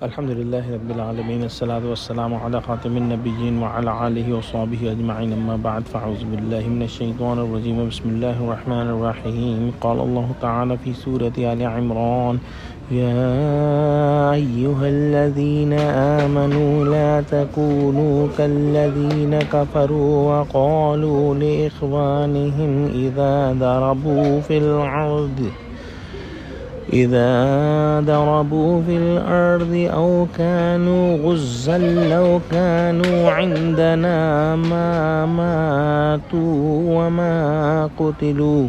Alhamdulillah Rabbil Alameen, as-salatu was-salamu ala khatamin nabiyyin wa ala alihi wa sahbihi ajma'in, amma ba'd, fa'auzu billahi minash shaitanir rajeem, bismillahir rahmanir rahim. Qala Allah ta'ala fi Surah Al-E-Imran, Ya ayyuhalladhina amanu la takunu kalladhina kafaru wa qalu li ikhwanihim إذا ضربوا في الأرض أو كانوا غزا لو كانوا عندنا ما ماتوا وما قتلوا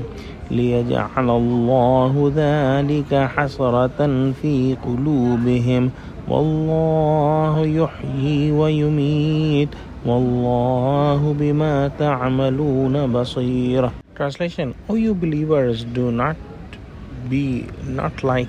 ليجعل الله ذلك حسرة في قلوبهم والله يحيي ويميت والله بما تعملون بصير. Translation: O you believers, do not be not like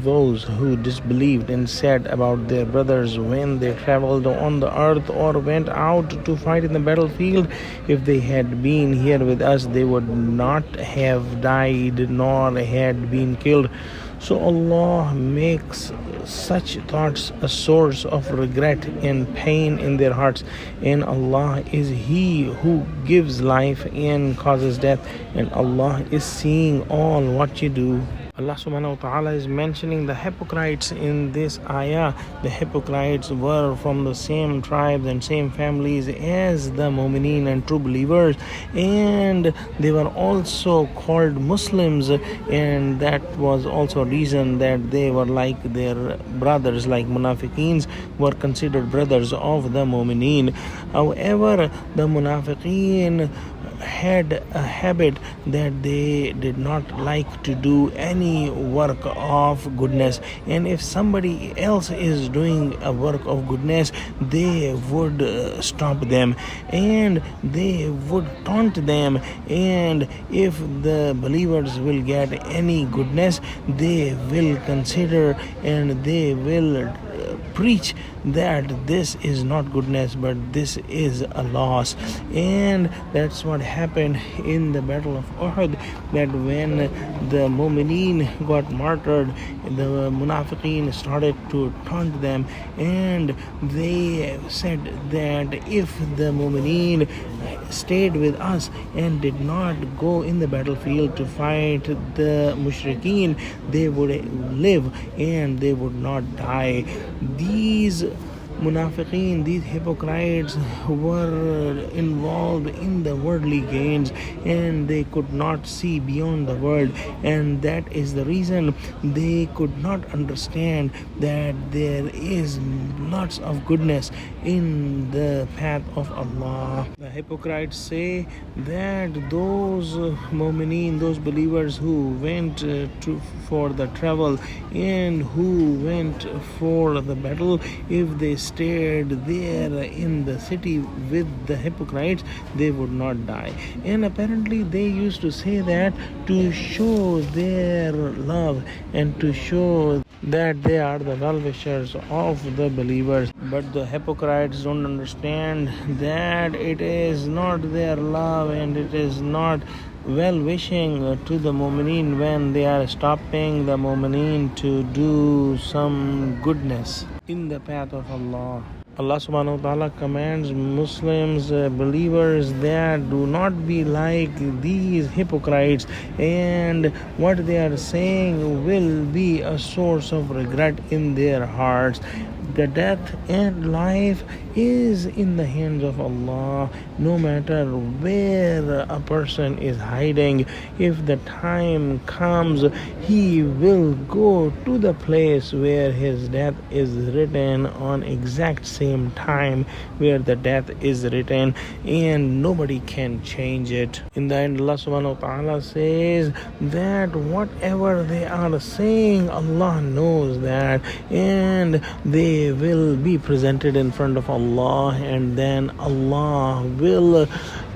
those who disbelieved and said about their brothers when they traveled on the earth or went out to fight in the battlefield, if they had been here with us they would not have died nor had been killed. So Allah makes such thoughts a source of regret and pain in their hearts, and Allah is He who gives life and causes death, and Allah is seeing all what you do. Allah subhanahu wa ta'ala is mentioning the hypocrites in this ayah. The hypocrites were from the same tribes and same families as the mu'mineen and true believers, and they were also called Muslims, and that was also a reason that they were like their brothers, like munafiqeens were considered brothers of the mu'mineen. However, the munafiqeen had a habit that they did not like to do any work of goodness, and if somebody else is doing a work of goodness they would stop them and they would taunt them, and if the believers will get any goodness they will consider and they will preach that this is not goodness but this is a loss. And that's what happened in the battle of Uhud, that when the mu'mineen got martyred, the munafiqeen started to taunt them, and they said that if the mu'mineen stayed with us and did not go in the battlefield to fight the mushrikeen, they would live and they would not die. These munafiqeen, these hypocrites, were involved in the worldly gains and they could not see beyond the world, and that is the reason they could not understand that there is lots of goodness in the path of Allah. The hypocrites say that those mu'mineen, those believers who went for the travel and who went for the battle, if they stayed there in the city with the hypocrites they would not die. And apparently they used to say that to show their love and to show that they are the well-wishers of the believers. But the hypocrites don't understand that it is not their love and it is not well-wishing to the mu'mineen when they are stopping the mu'mineen to do some goodness in the path of Allah. Allah subhanahu wa ta'ala commands Muslims, believers, that do not be like these hypocrites, and what they are saying will be a source of regret in their hearts. The death and life is in the hands of Allah. No matter where a person is hiding, if the time comes, he will go to the place where his death is written on exact same time where the death is written, and nobody can change it. In the end, Allah subhanahu wa ta'ala says that whatever they are saying, Allah knows that, and they will be presented in front of Allah, and then Allah will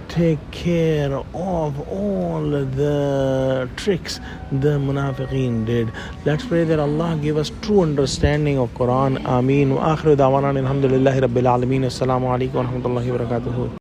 take care of all the tricks the munafiqeen did. Let's pray that Allah give us true understanding of Quran. Ameen. Wa akhiru da'wana alhamdulillahi rabbil alameen. Assalamu alaikum wa rahmatullahi wa barakatuhu.